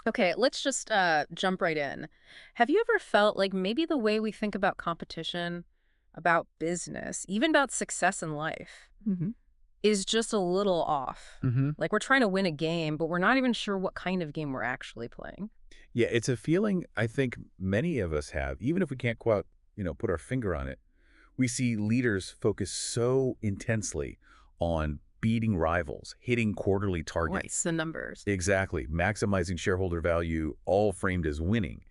Okay, let's just jump right in. Have you ever felt like maybe the way we think about competition, about business, even about success in life, is just a little off? hmm Like we're trying to win a game, but we're not even sure what kind of game we're actually playing. Yeah, it's a feeling I think many of us have, even if we can't quite, put our finger on it. We see leaders focus so intensely on beating rivals, hitting quarterly What's targets. the numbers? Exactly, maximizing shareholder value, all framed as winning.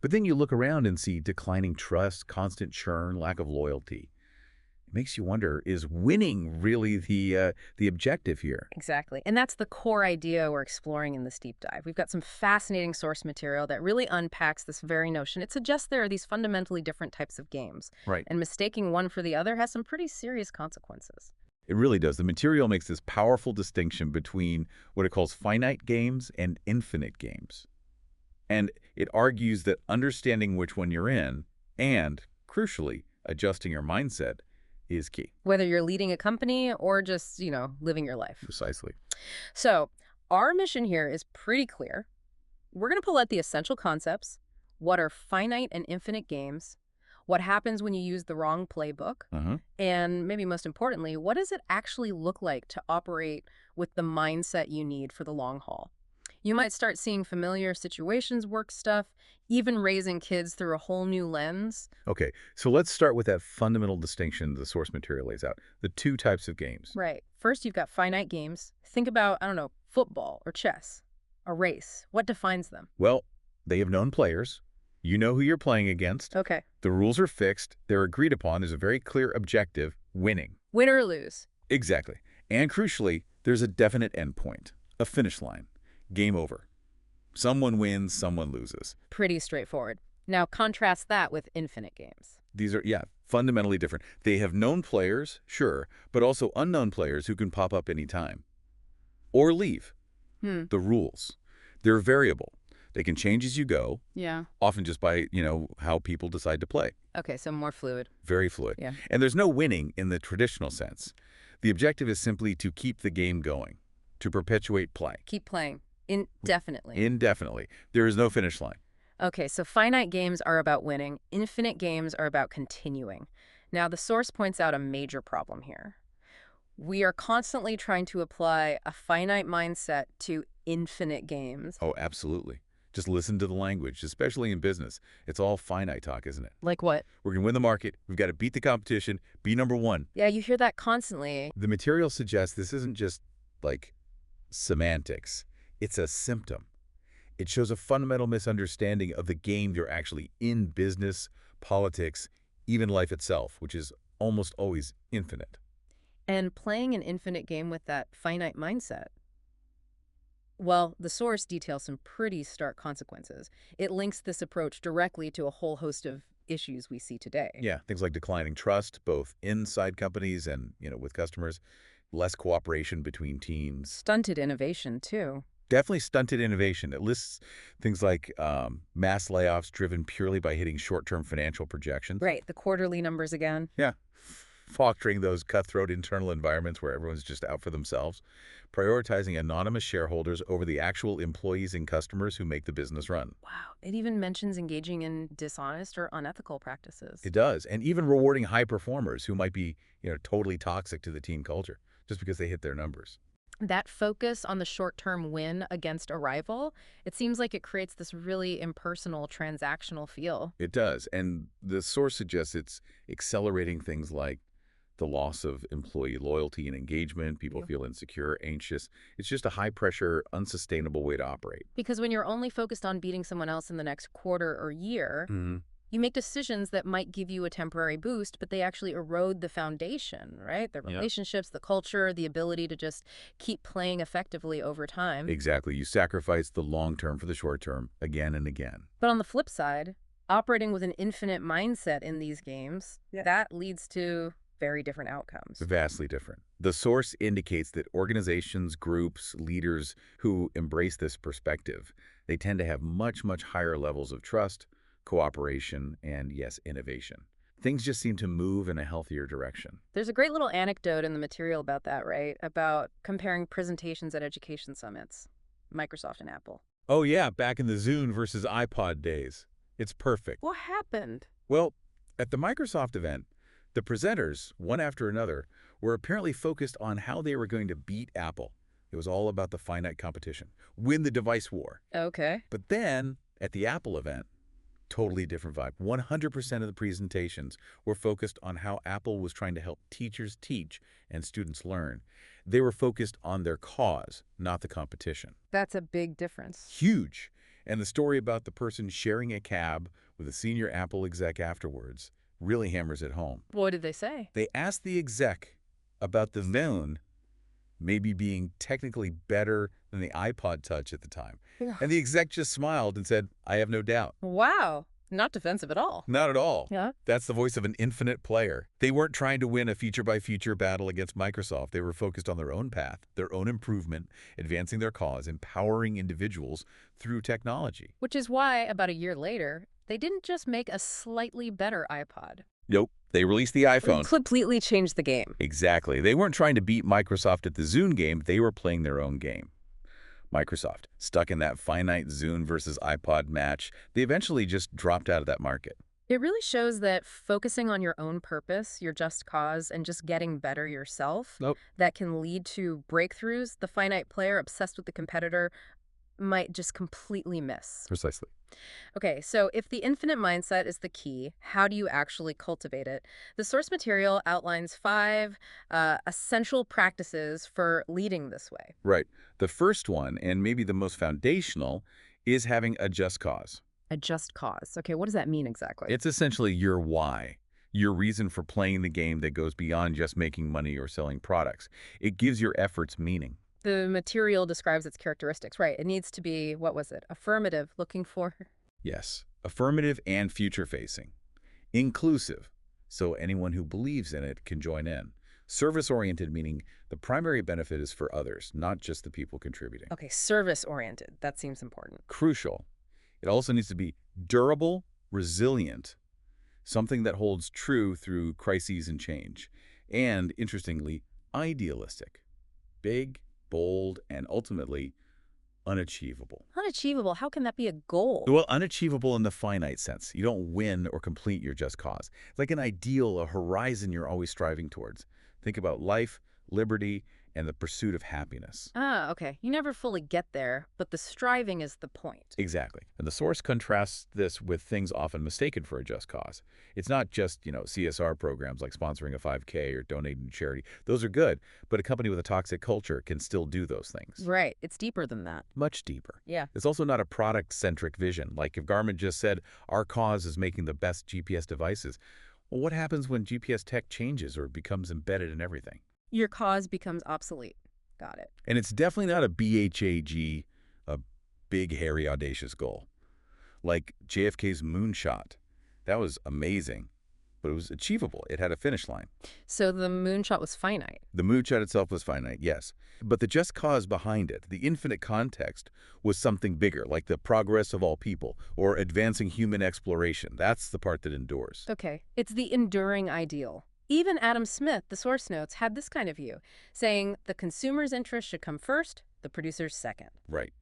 But then you look around and see declining trust, constant churn, lack of loyalty. It makes you wonder, is winning really the objective here? Exactly. And that's the core idea we're exploring in this deep dive. We've got some fascinating source material that really unpacks this very notion. It suggests there are these fundamentally different types of games, Right. and mistaking one for the other has some pretty serious consequences. It really does. The material makes this powerful distinction between what it calls finite games and infinite games. And it argues that understanding which one you're in and, crucially, adjusting your mindset is key. Whether you're leading a company or just, living your life. Precisely. So, our mission here is pretty clear. We're going to pull out the essential concepts. What are finite and infinite games? What happens when you use the wrong playbook? Uh-huh. And maybe most importantly, what does it actually look like to operate with the mindset you need for the long haul? You might start seeing familiar situations work stuff, even raising kids through a whole new lens. Okay, so let's start with that fundamental distinction the source material lays out. The two types of games. Right. First, you've got finite games. Think about, I don't know, football or chess, a race. What defines them? Well, they have known players. You know who you're playing against. Okay. The rules are fixed. They're agreed upon. There's a very clear objective, winning. Win or lose. Exactly. And crucially, there's a definite endpoint, a finish line. Game over. Someone wins, someone loses. Pretty straightforward. Now contrast that with infinite games. These are, yeah, fundamentally different. They have known players, sure, but also unknown players who can pop up anytime. Or leave. Hmm. The rules. They're variable. They can change as you go, Yeah. often just by, how people decide to play. Okay, so more fluid. Very fluid. Yeah. And there's no winning in the traditional sense. The objective is simply to keep the game going, to perpetuate play. Keep playing. Indefinitely. Indefinitely. There is no finish line. Okay, so finite games are about winning. Infinite games are about continuing. Now, the source points out a major problem here. We are constantly trying to apply a finite mindset to infinite games. Oh, absolutely. Just listen to the language, especially in business. It's all finite talk, isn't it? Like what? We're going to win the market. We've got to beat the competition, be number one. Yeah, you hear that constantly. The material suggests this isn't just like semantics. It's a symptom. It shows a fundamental misunderstanding of the game you're actually in business, politics, even life itself, which is almost always infinite. And playing an infinite game with that finite mindset, well, the source details some pretty stark consequences. It links this approach directly to a whole host of issues we see today. Yeah, things like declining trust, both inside companies and, with customers, less cooperation between teams. Stunted innovation, too. Definitely stunted innovation. It lists things like mass layoffs driven purely by hitting short-term financial projections. Right, the quarterly numbers again. Yeah, fostering those cutthroat internal environments where everyone's just out for themselves, prioritizing anonymous shareholders over the actual employees and customers who make the business run. Wow, it even mentions engaging in dishonest or unethical practices. It does, and even rewarding high performers who might be, totally toxic to the team culture just because they hit their numbers. That focus on the short-term win against a rival, it seems like it creates this really impersonal, transactional feel. It does, and the source suggests it's accelerating things like the loss of employee loyalty and engagement. People Yeah. feel insecure, anxious. It's just a high-pressure, unsustainable way to operate. Because when you're only focused on beating someone else in the next quarter or year, hmm you make decisions that might give you a temporary boost, but they actually erode the foundation, right? The Yeah. relationships, the culture, the ability to just keep playing effectively over time. Exactly. You sacrifice the long term for the short term again and again. But on the flip side, operating with an infinite mindset in these games, Yeah. that leads to very different outcomes. Vastly different. The source indicates that organizations, groups, leaders who embrace this perspective, they tend to have much, much higher levels of trust, cooperation, and yes, innovation. Things just seem to move in a healthier direction. There's a great little anecdote in the material about that, right? About comparing presentations at education summits, Microsoft and Apple. Oh yeah, back in the Zune versus iPod days. It's perfect. What happened? Well, at the Microsoft event, the presenters, one after another, were apparently focused on how they were going to beat Apple. It was all about the finite competition, win the device war. Okay. But then, at the Apple event, totally different vibe. 100% of the presentations were focused on how Apple was trying to help teachers teach and students learn. They were focused on their cause, not the competition. That's a big difference. Huge. And the story about the person sharing a cab with a senior Apple exec afterwards really hammers it home. What did they say? They asked the exec about the Zune maybe being technically better than the iPod Touch at the time. Yeah. And the exec just smiled and said, I have no doubt. Wow. Not defensive at all. Not at all. Yeah. That's the voice of an infinite player. They weren't trying to win a feature-by-feature battle against Microsoft. They were focused on their own path, their own improvement, advancing their cause, empowering individuals through technology. Which is why, about a year later, they didn't just make a slightly better iPod. Nope. They released the iPhone. Completely changed the game. Exactly. They weren't trying to beat Microsoft at the Zune game. They were playing their own game. Microsoft, stuck in that finite Zune versus iPod match, they eventually just dropped out of that market. It really shows that focusing on your own purpose, your just cause, and just getting better yourself, Nope. that can lead to breakthroughs the finite player obsessed with the competitor might just completely miss. Precisely. Okay, so if the infinite mindset is the key, how do you actually cultivate it? The source material outlines 5 essential practices for leading this way. Right. The first one, and maybe the most foundational, is having a just cause. A just cause. Okay, what does that mean exactly? It's essentially your why, your reason for playing the game that goes beyond just making money or selling products. It gives your efforts meaning. The material describes its characteristics, right? It needs to be, what was it? Affirmative, looking for. Yes, affirmative and future-facing. Inclusive, so anyone who believes in it can join in. Service-oriented, meaning the primary benefit is for others, not just the people contributing. Okay, service-oriented. That seems important. Crucial. It also needs to be durable, resilient, something that holds true through crises and change. And, interestingly, idealistic. Big, bold, and ultimately unachievable. Unachievable. How can that be a goal? Well, unachievable in the finite sense. You don't win or complete your just cause. It's like an ideal, a horizon you're always striving towards. Think about life, liberty, and the pursuit of happiness. Ah, okay. You never fully get there, but the striving is the point. Exactly. And the source contrasts this with things often mistaken for a just cause. It's not just, CSR programs like sponsoring a 5K or donating to charity. Those are good, but a company with a toxic culture can still do those things. Right. It's deeper than that. Much deeper. Yeah. It's also not a product-centric vision. Like if Garmin just said, our cause is making the best GPS devices. Well, what happens when GPS tech changes or becomes embedded in everything? Your cause becomes obsolete. Got it. And it's definitely not a BHAG, a big, hairy, audacious goal. Like JFK's moonshot. That was amazing, but it was achievable. It had a finish line. So the moonshot was finite. The moonshot itself was finite, yes. But the just cause behind it, the infinite context, was something bigger, like the progress of all people or advancing human exploration. That's the part that endures. Okay. It's the enduring ideal. Even Adam Smith, the source notes, had this kind of view, saying the consumer's interest should come first, the producer's second. Right.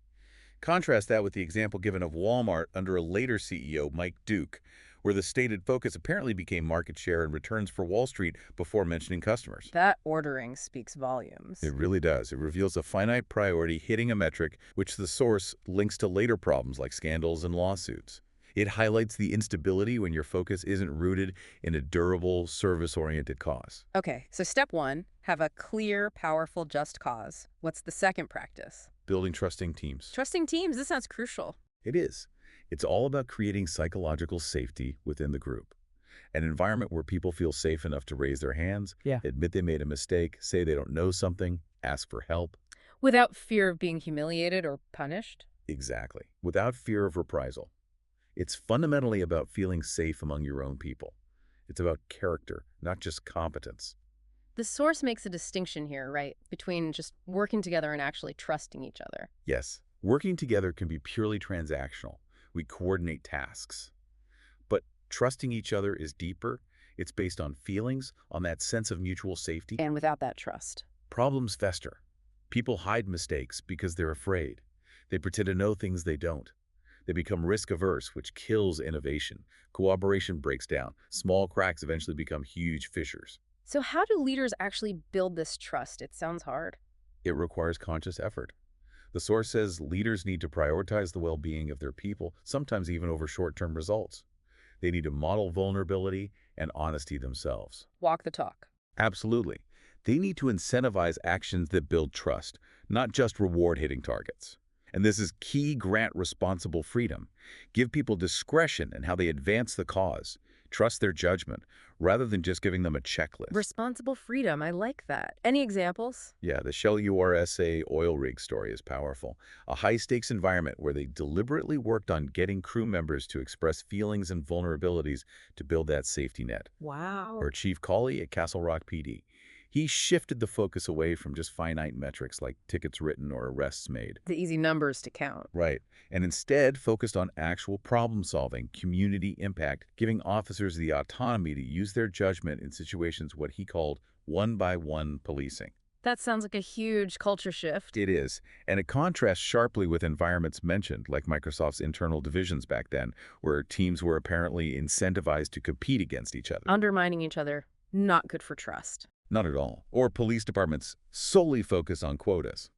Contrast that with the example given of Walmart under a later CEO, Mike Duke, where the stated focus apparently became market share and returns for Wall Street before mentioning customers. That ordering speaks volumes. It really does. It reveals a finite priority hitting a metric which the source links to later problems like scandals and lawsuits. It highlights the instability when your focus isn't rooted in a durable, service-oriented cause. Okay, so step 1, have a clear, powerful, just cause. What's the second practice? Building trusting teams. Trusting teams. This sounds crucial. It is. It's all about creating psychological safety within the group. An environment where people feel safe enough to raise their hands, admit they made a mistake, say they don't know something, ask for help. Without fear of being humiliated or punished? Exactly. Without fear of reprisal. It's fundamentally about feeling safe among your own people. It's about character, not just competence. The source makes a distinction here, right, between just working together and actually trusting each other. Yes, working together can be purely transactional. We coordinate tasks. But trusting each other is deeper. It's based on feelings, on that sense of mutual safety. And without that trust. Problems fester. People hide mistakes because they're afraid. They pretend to know things they don't. They become risk-averse, which kills innovation. Cooperation breaks down. Small cracks eventually become huge fissures. So how do leaders actually build this trust? It sounds hard. It requires conscious effort. The source says leaders need to prioritize the well-being of their people, sometimes even over short-term results. They need to model vulnerability and honesty themselves. Walk the talk. Absolutely. They need to incentivize actions that build trust, not just reward-hitting targets. And this is key grant responsible freedom. Give people discretion in how they advance the cause. Trust their judgment, rather than just giving them a checklist. Responsible freedom. I like that. Any examples? Yeah, the Shell URSA oil rig story is powerful. A high-stakes environment where they deliberately worked on getting crew members to express feelings and vulnerabilities to build that safety net. Wow. Or Chief Cawley at Castle Rock PD. He shifted the focus away from just finite metrics like tickets written or arrests made. The easy numbers to count. Right. And instead focused on actual problem solving, community impact, giving officers the autonomy to use their judgment in situations what he called one-by-one policing. That sounds like a huge culture shift. It is, and it contrasts sharply with environments mentioned, like Microsoft's internal divisions back then, where teams were apparently incentivized to compete against each other. Undermining each other. Not good for trust. Not at all. Or police departments solely focus on quotas.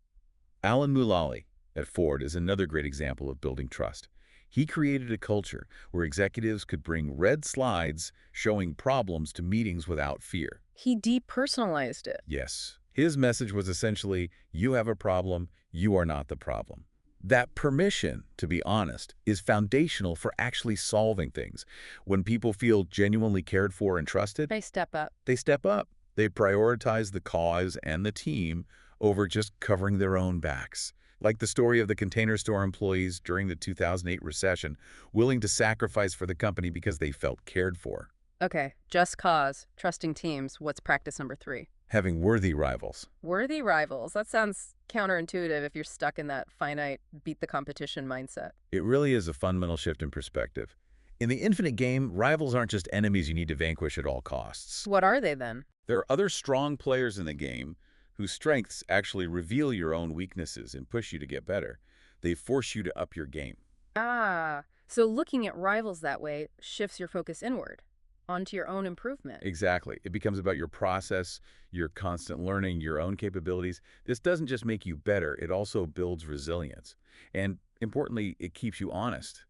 Alan Mulally at Ford is another great example of building trust. He created a culture where executives could bring red slides showing problems to meetings without fear. He depersonalized it. Yes. His message was essentially, you have a problem, you are not the problem. That permission, to be honest, is foundational for actually solving things. When people feel genuinely cared for and trusted, They step up. they step up. They prioritize the cause and the team over just covering their own backs. Like the story of the Container Store employees during the 2008 recession, willing to sacrifice for the company because they felt cared for. Okay, just cause, trusting teams. What's practice number 3? Having worthy rivals. Worthy rivals. That sounds counterintuitive if you're stuck in that finite, beat the competition mindset. It really is a fundamental shift in perspective. In the infinite game, rivals aren't just enemies you need to vanquish at all costs. What are they then? There are other strong players in the game whose strengths actually reveal your own weaknesses and push you to get better. They force you to up your game. Ah, so looking at rivals that way shifts your focus inward, onto your own improvement. Exactly. It becomes about your process, your constant learning, your own capabilities. This doesn't just make you better, it also builds resilience. And importantly, it keeps you honest.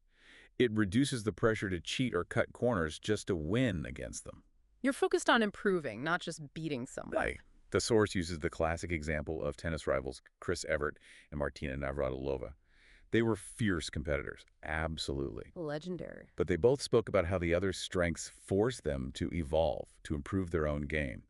It reduces the pressure to cheat or cut corners just to win against them. You're focused on improving, not just beating someone. Right. The source uses the classic example of tennis rivals Chris Evert and Martina Navratilova. They were fierce competitors, absolutely. Legendary. But they both spoke about how the other's strengths forced them to evolve, to improve their own game.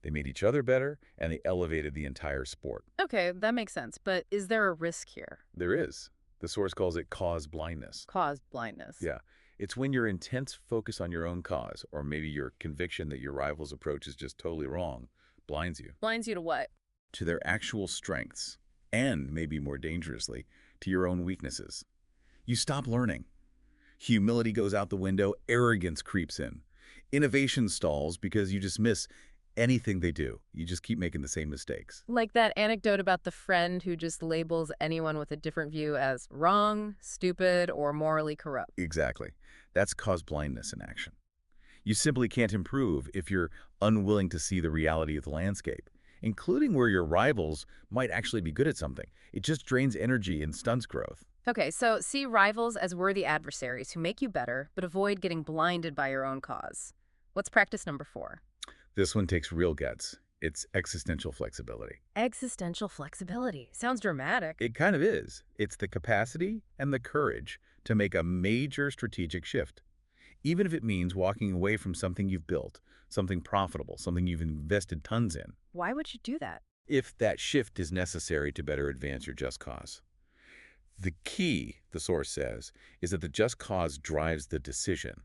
They made each other better, and they elevated the entire sport. Okay, that makes sense. But is there a risk here? There is. The source calls it cause blindness. Caused blindness. Yeah. It's when your intense focus on your own cause, or maybe your conviction that your rival's approach is just totally wrong, blinds you. Blinds you to what? To their actual strengths, and maybe more dangerously, to your own weaknesses. You stop learning. Humility goes out the window, arrogance creeps in. Innovation stalls because you dismiss anything they do. You just keep making the same mistakes. Like that anecdote about the friend who just labels anyone with a different view as wrong, stupid, or morally corrupt. Exactly. That's cause blindness in action. You simply can't improve if you're unwilling to see the reality of the landscape, including where your rivals might actually be good at something. It just drains energy and stunts growth. Okay, so see rivals as worthy adversaries who make you better, but avoid getting blinded by your own cause. What's practice number 4? This one takes real guts. It's existential flexibility. Existential flexibility. Sounds dramatic. It kind of is. It's the capacity and the courage to make a major strategic shift, even if it means walking away from something you've built, something profitable, something you've invested tons in, Why would you do that? if that shift is necessary to better advance your just cause. The key, the source says, is that the just cause drives the decision,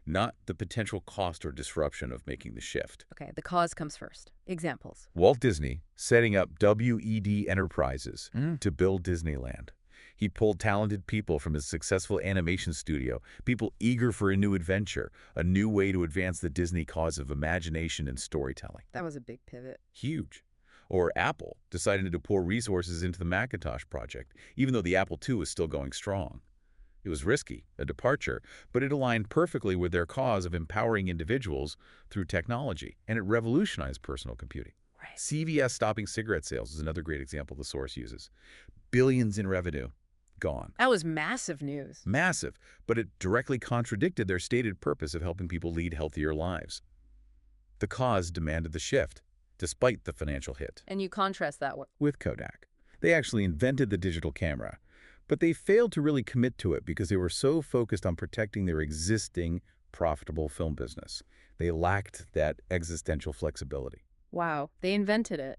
not the potential cost or disruption of making the shift. Okay, the cause comes first. Examples. Walt Disney setting up WED Enterprises to build Disneyland. He pulled talented people from his successful animation studio, people eager for a new adventure, a new way to advance the Disney cause of imagination and storytelling. That was a big pivot. Huge. Or Apple deciding to pour resources into the Macintosh project, even though the Apple II was still going strong. It was risky, a departure, but it aligned perfectly with their cause of empowering individuals through technology, and it revolutionized personal computing. Right. CVS stopping cigarette sales is another great example the source uses. Billions in revenue, gone. That was massive news. Massive, but it directly contradicted their stated purpose of helping people lead healthier lives. The cause demanded the shift, despite the financial hit. And you contrast that With Kodak, they actually invented the digital camera, but they failed to really commit to it because they were so focused on protecting their existing profitable film business. They lacked that existential flexibility. Wow, they invented it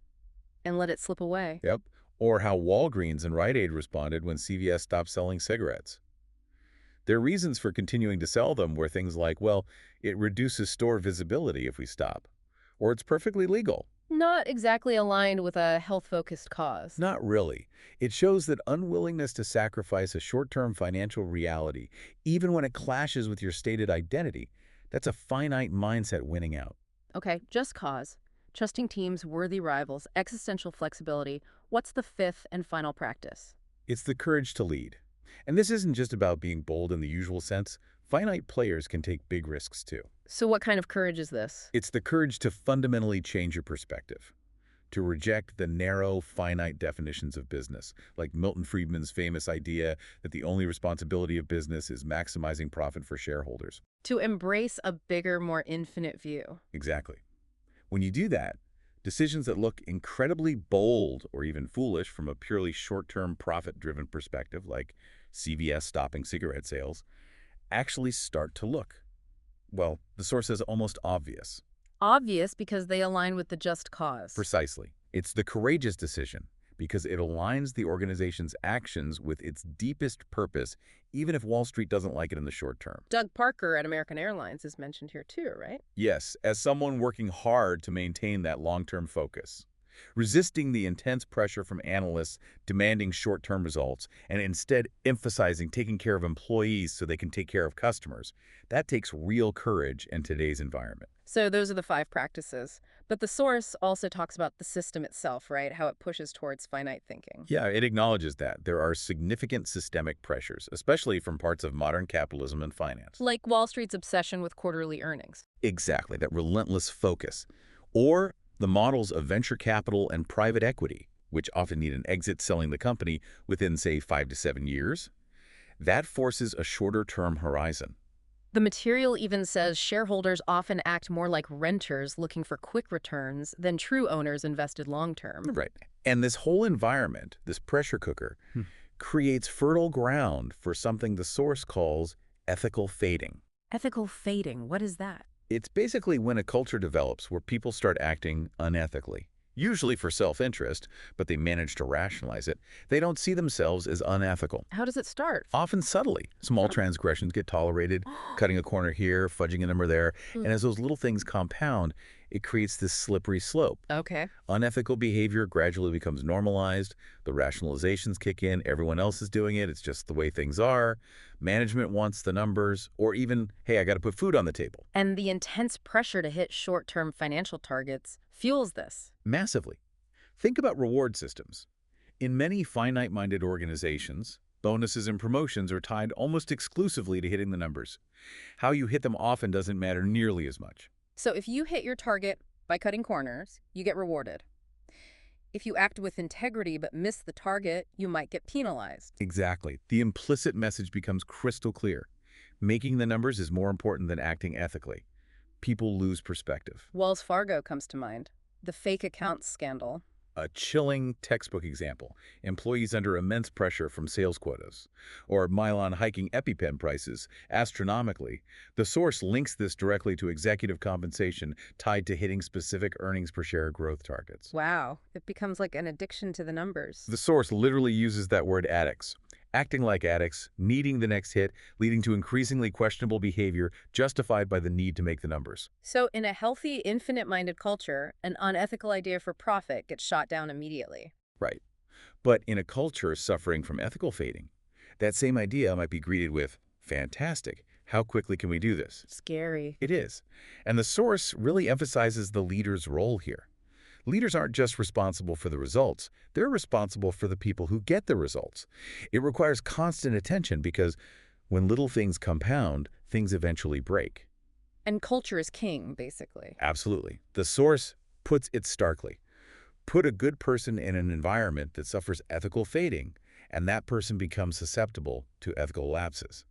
and let it slip away. Yep. Or how Walgreens and Rite Aid responded when CVS stopped selling cigarettes. Their reasons for continuing to sell them were things like, well, it reduces store visibility if we stop, or it's perfectly legal. Not exactly aligned with a health-focused cause. Not really. It shows that unwillingness to sacrifice a short-term financial reality, even when it clashes with your stated identity, that's a finite mindset winning out. Okay, just cause. Trusting teams, worthy rivals, existential flexibility. What's the fifth and final practice? It's the courage to lead. And this isn't just about being bold in the usual sense. Finite players can take big risks too. So what kind of courage is this? It's the courage to fundamentally change your perspective, to reject the narrow, finite definitions of business, like Milton Friedman's famous idea that the only responsibility of business is maximizing profit for shareholders. To embrace a bigger, more infinite view. Exactly. When you do that, decisions that look incredibly bold or even foolish from a purely short-term profit-driven perspective, like CVS stopping cigarette sales, actually start to look, well, the source says almost obvious. Obvious because they align with the just cause. Precisely. It's the courageous decision because it aligns the organization's actions with its deepest purpose, even if Wall Street doesn't like it in the short term. Doug Parker at American Airlines is mentioned here too, right? Yes, as someone working hard to maintain that long-term focus, resisting the intense pressure from analysts demanding short-term results and instead emphasizing taking care of employees so they can take care of customers. That takes real courage in today's environment. So those are the 5 practices. But the source also talks about the system itself, right? How it pushes towards finite thinking. Yeah, it acknowledges that there are significant systemic pressures, especially from parts of modern capitalism and finance. Like Wall Street's obsession with quarterly earnings. Exactly, that relentless focus. Or the models of venture capital and private equity, which often need an exit selling the company within, say, 5 to 7 years. That forces a shorter-term horizon. The material even says shareholders often act more like renters looking for quick returns than true owners invested long-term. Right. And this whole environment, this pressure cooker, creates fertile ground for something the source calls ethical fading. Ethical fading, what is that? It's basically when a culture develops where people start acting unethically, usually for self-interest, but they manage to rationalize it. They don't see themselves as unethical. How does it start? Often subtly. Small transgressions get tolerated, cutting a corner here, fudging a number there, and as those little things compound, it creates this slippery slope. Okay. Unethical behavior gradually becomes normalized, the rationalizations kick in, everyone else is doing it, it's just the way things are. Management wants the numbers, or even, hey, I got to put food on the table. And the intense pressure to hit short-term financial targets fuels this. Massively. Think about reward systems. In many finite-minded organizations, bonuses and promotions are tied almost exclusively to hitting the numbers. How you hit them often doesn't matter nearly as much. So if you hit your target by cutting corners, you get rewarded. If you act with integrity but miss the target, you might get penalized. Exactly. The implicit message becomes crystal clear. Making the numbers is more important than acting ethically. People lose perspective. Wells Fargo comes to mind. The fake accounts scandal. A chilling textbook example. Employees under immense pressure from sales quotas. Or Milan hiking EpiPen prices astronomically. The source links this directly to executive compensation tied to hitting specific earnings per share growth targets. Wow, it becomes like an addiction to the numbers. The source literally uses that word addicts. Acting like addicts, needing the next hit, leading to increasingly questionable behavior justified by the need to make the numbers. So in a healthy, infinite-minded culture, an unethical idea for profit gets shot down immediately. Right. But in a culture suffering from ethical fading, that same idea might be greeted with, fantastic, how quickly can we do this? Scary. It is. And the source really emphasizes the leader's role here. Leaders aren't just responsible for the results, they're responsible for the people who get the results. It requires constant attention because when little things compound, things eventually break. And culture is king, basically. Absolutely. The source puts it starkly. Put a good person in an environment that suffers ethical fading, and that person becomes susceptible to ethical lapses.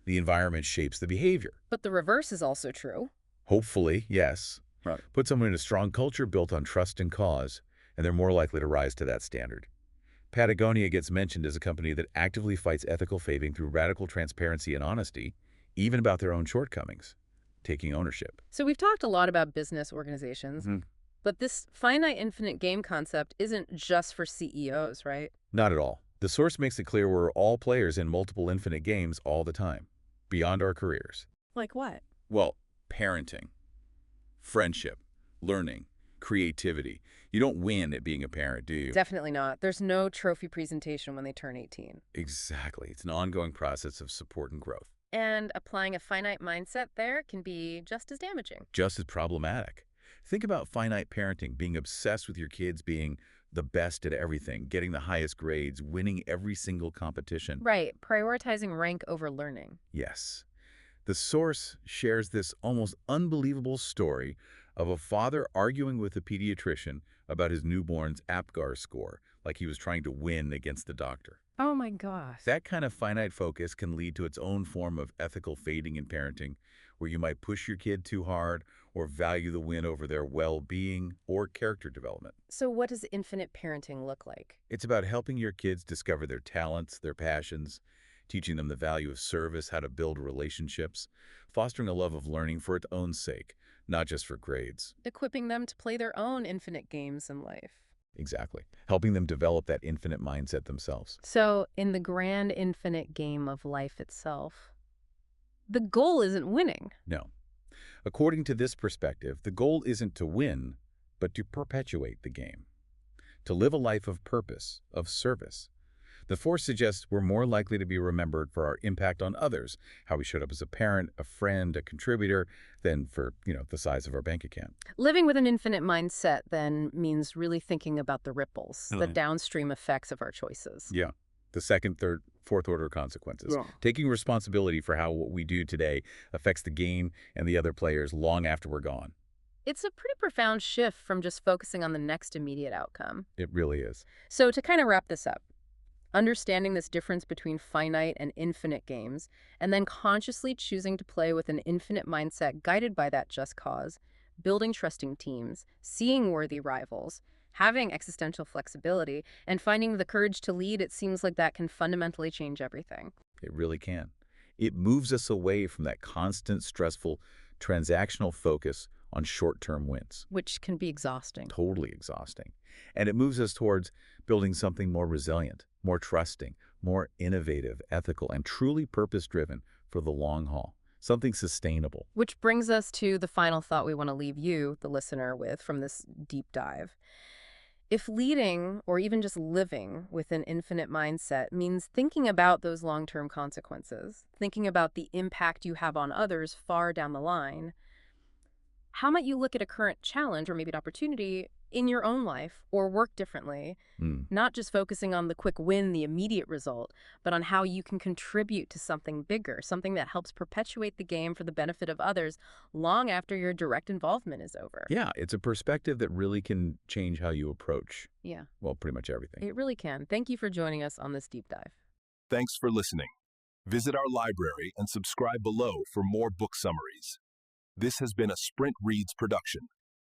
The environment shapes the behavior. But the reverse is also true. Hopefully, yes. Right. Put someone in a strong culture built on trust and cause, and they're more likely to rise to that standard. Patagonia gets mentioned as a company that actively fights ethical fading through radical transparency and honesty, even about their own shortcomings, taking ownership. So we've talked a lot about business organizations, but this finite infinite game concept isn't just for CEOs, right? Not at all. The source makes it clear we're all players in multiple infinite games all the time, beyond our careers. Like what? Well, parenting, friendship, learning, creativity. You don't win at being a parent, do you? Definitely not. There's no trophy presentation when they turn 18. Exactly. It's an ongoing process of support and growth. And applying a finite mindset there can be just as damaging. Just as problematic. Think about finite parenting, being obsessed with your kids being the best at everything, getting the highest grades, winning every single competition. Right. Prioritizing rank over learning. Yes. The source shares this almost unbelievable story of a father arguing with a pediatrician about his newborn's APGAR score, like he was trying to win against the doctor. Oh my gosh. That kind of finite focus can lead to its own form of ethical fading in parenting, where you might push your kid too hard or value the win over their well-being or character development. So what does infinite parenting look like? It's about helping your kids discover their talents, their passions, teaching them the value of service, how to build relationships, fostering a love of learning for its own sake, not just for grades. Equipping them to play their own infinite games in life. Exactly. Helping them develop that infinite mindset themselves. So in the grand infinite game of life itself, the goal isn't winning. No. According to this perspective, the goal isn't to win, but to perpetuate the game. To live a life of purpose, of service. The force suggests we're more likely to be remembered for our impact on others, how we showed up as a parent, a friend, a contributor, than for, the size of our bank account. Living with an infinite mindset then means really thinking about the ripples, the downstream effects of our choices. Yeah. The second, third, fourth order consequences. Yeah. Taking responsibility for how what we do today affects the game and the other players long after we're gone. It's a pretty profound shift from just focusing on the next immediate outcome. It really is. So to kind of wrap this up, understanding this difference between finite and infinite games, and then consciously choosing to play with an infinite mindset guided by that just cause, building trusting teams, seeing worthy rivals, having existential flexibility, and finding the courage to lead, it seems like that can fundamentally change everything. It really can. It moves us away from that constant, stressful, transactional focus on short-term wins. Which can be exhausting. Totally exhausting. And it moves us towards building something more resilient, more trusting, more innovative, ethical, and truly purpose-driven for the long haul. Something sustainable. Which brings us to the final thought we want to leave you, the listener, with from this deep dive. If leading, or even just living, with an infinite mindset means thinking about those long-term consequences, thinking about the impact you have on others far down the line, how might you look at a current challenge or maybe an opportunity in your own life or work differently, not just focusing on the quick win, the immediate result, but on how you can contribute to something bigger, something that helps perpetuate the game for the benefit of others long after your direct involvement is over. Yeah, it's a perspective that really can change how you approach, Yeah, well, pretty much everything. it really can. Thank you for joining us on this deep dive. Thanks for listening. Visit our library and subscribe below for more book summaries. This has been a Sprint Reads production.